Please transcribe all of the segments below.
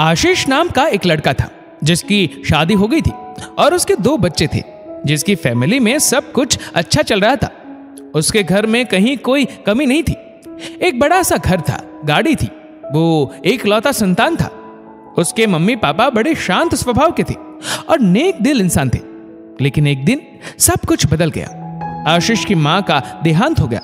आशीष नाम का एक लड़का था जिसकी शादी हो गई थी और उसके 2 बच्चे थे, जिसकी फैमिली में सब कुछ अच्छा चल रहा था। उसके घर में कहीं कोई कमी नहीं थी। एक बड़ा सा घर था, गाड़ी थी, वो एक लौता संतान था। उसके मम्मी पापा बड़े शांत स्वभाव के थे और नेक दिल इंसान थे। लेकिन एक दिन सब कुछ बदल गया। आशीष की माँ का देहांत हो गया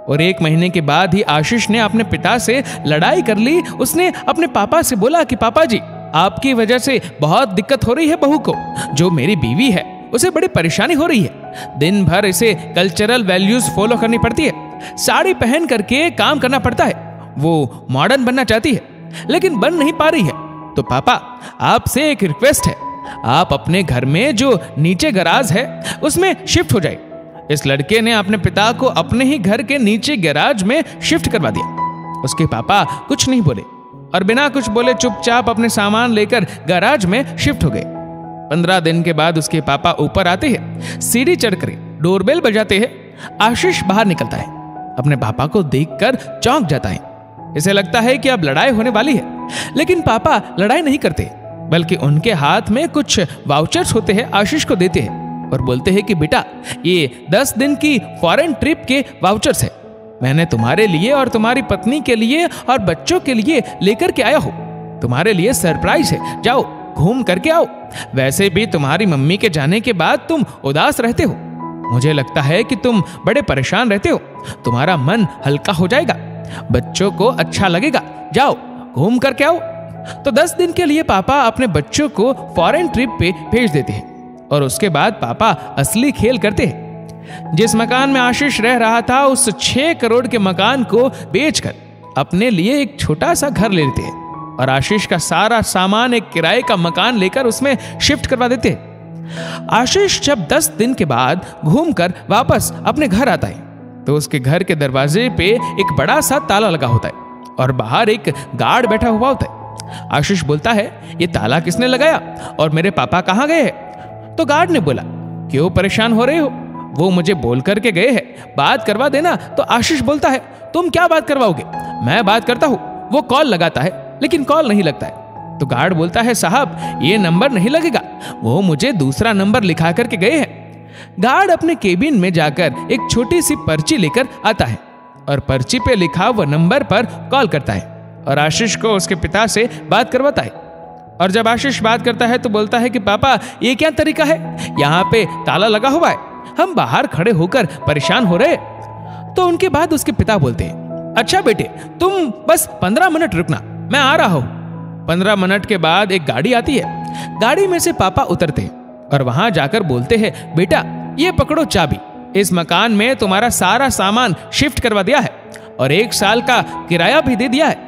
और 1 महीने के बाद ही आशीष ने अपने पिता से लड़ाई कर ली। उसने अपने पापा से बोला कि पापा जी, आपकी वजह से बहुत दिक्कत हो रही है बहू को। जो मेरी बीवी है उसे बड़ी परेशानी हो रही है। दिन भर इसे कल्चरल वैल्यूज फॉलो करनी पड़ती है, साड़ी पहन करके काम करना पड़ता है। वो मॉडर्न बनना चाहती है लेकिन बन नहीं पा रही है। तो पापा, आपसे एक रिक्वेस्ट है, आप अपने घर में जो नीचे गैराज है उसमें शिफ्ट हो जाए। इस लड़के ने अपने पिता को अपने ही घर के नीचे गैराज में शिफ्ट करवा दिया। उसके पापा कुछ नहीं बोले और बिना कुछ बोले चुपचाप अपने सामान लेकर गैराज में शिफ्ट हो गए। 15 दिन के बाद उसके पापा ऊपर आते हैं, सीढ़ी चढ़कर डोरबेल बजाते हैं। आशीष बाहर निकलता है, अपने पापा को देखकर चौंक जाता है। इसे लगता है कि अब लड़ाई होने वाली है, लेकिन पापा लड़ाई नहीं करते, बल्कि उनके हाथ में कुछ वाउचर्स होते हैं, आशीष को देते हैं और बोलते हैं कि बेटा, ये 10 दिन की फॉरेन ट्रिप के वाउचर्स है। मैंने तुम्हारे लिए और तुम्हारी पत्नी के लिए और बच्चों के लिए लेकर के आया हूं। तुम्हारे लिए सरप्राइज है, जाओ घूम करके आओ। वैसे भी तुम्हारी मम्मी के जाने के बाद तुम उदास रहते हो। मुझे लगता है कि तुम बड़े परेशान रहते हो। तुम्हारा मन हल्का हो जाएगा, बच्चों को अच्छा लगेगा। जाओ घूम करके आओ। तो 10 दिन के लिए पापा अपने बच्चों को फॉरेन ट्रिप पे भेज देते हैं और उसके बाद पापा असली खेल करते हैं। जिस मकान में आशीष रह रहा था, उस 6 करोड़ के मकान को बेचकर अपने लिए एक छोटा सा घर ले लेते हैं और आशीष का सारा सामान एक किराए का मकान लेकर उसमें शिफ्ट करवा देते हैं। आशीष जब 10 दिन के बाद घूमकर वापस अपने घर आता है तो उसके घर के दरवाजे पे एक बड़ा सा ताला लगा होता है और बाहर एक गार्ड बैठा हुआ होता है। आशीष बोलता है, ये ताला किसने लगाया और मेरे पापा कहाँ गए हैं? तो गार्ड ने बोला, क्यों परेशान हो रहे हो? वो मुझे बोल करके गए हैं, बात करवा देना। तो आशीष बोलता है, तुम क्या बात करवाओगे? मैं बात करता हूँ। वो कॉल लगाता है लेकिन कॉल नहीं लगता है। तो गार्ड बोलता है, साहब ये नंबर नहीं लगेगा, वो मुझे दूसरा नंबर लिखा करके गए हैं। गार्ड अपने केबिन में जाकर एक छोटी सी पर्ची लेकर आता है और पर्ची पे लिखा हुआ नंबर पर कॉल करता है और आशीष को उसके पिता से बात करवाता है। और जब आशीष बात करता है तो बोलता है कि पापा, ये क्या तरीका है? यहाँ पे ताला लगा हुआ है, हम बाहर खड़े होकर परेशान हो रहे। तो उनके बाद उसके पिता बोलते हैं, अच्छा बेटे, तुम बस 15 मिनट रुकना, मैं आ रहा हूं। 15 मिनट के बाद एक गाड़ी आती है। गाड़ी में से पापा उतरते हैं और वहां जाकर बोलते हैं, बेटा ये पकड़ो चाबी, इस मकान में तुम्हारा सारा सामान शिफ्ट करवा दिया है और 1 साल का किराया भी दे दिया है।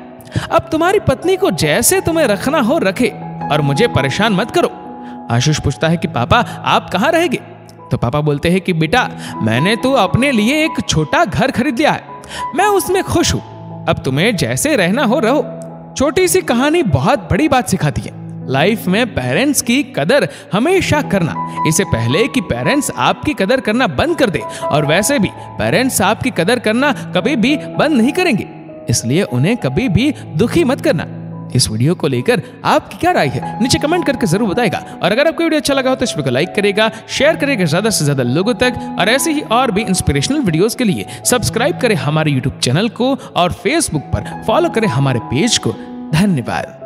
अब तुम्हारी पत्नी को जैसे तुम्हें रखना हो रखे और मुझे परेशान मत करो। आशीष पूछता है कि पापा आप कहाँ रहेंगे? तो पापा बोलते हैं कि बेटा, मैंने तो अपने लिए एक छोटा घर खरीद लिया है, मैं उसमें खुश हूं। अब तुम्हें जैसे रहना हो रहो। छोटी सी कहानी बहुत बड़ी बात सिखाती है। लाइफ में पेरेंट्स की कदर हमेशा करना, इससे पहले कि पेरेंट्स आपकी कदर करना बंद कर दे। और वैसे भी पेरेंट्स आपकी कदर करना कभी भी बंद नहीं करेंगे, इसलिए उन्हें कभी भी दुखी मत करना। इस वीडियो को लेकर आपकी क्या राय है नीचे कमेंट करके जरूर बताएगा। और अगर आपको वीडियो अच्छा लगा हो तो इस वीडियो को लाइक करेगा, शेयर करेगा ज्यादा से ज्यादा लोगों तक। और ऐसे ही और भी इंस्पिरेशनल वीडियोस के लिए सब्सक्राइब करें हमारे यूट्यूब चैनल को और फेसबुक पर फॉलो करें हमारे पेज को। धन्यवाद।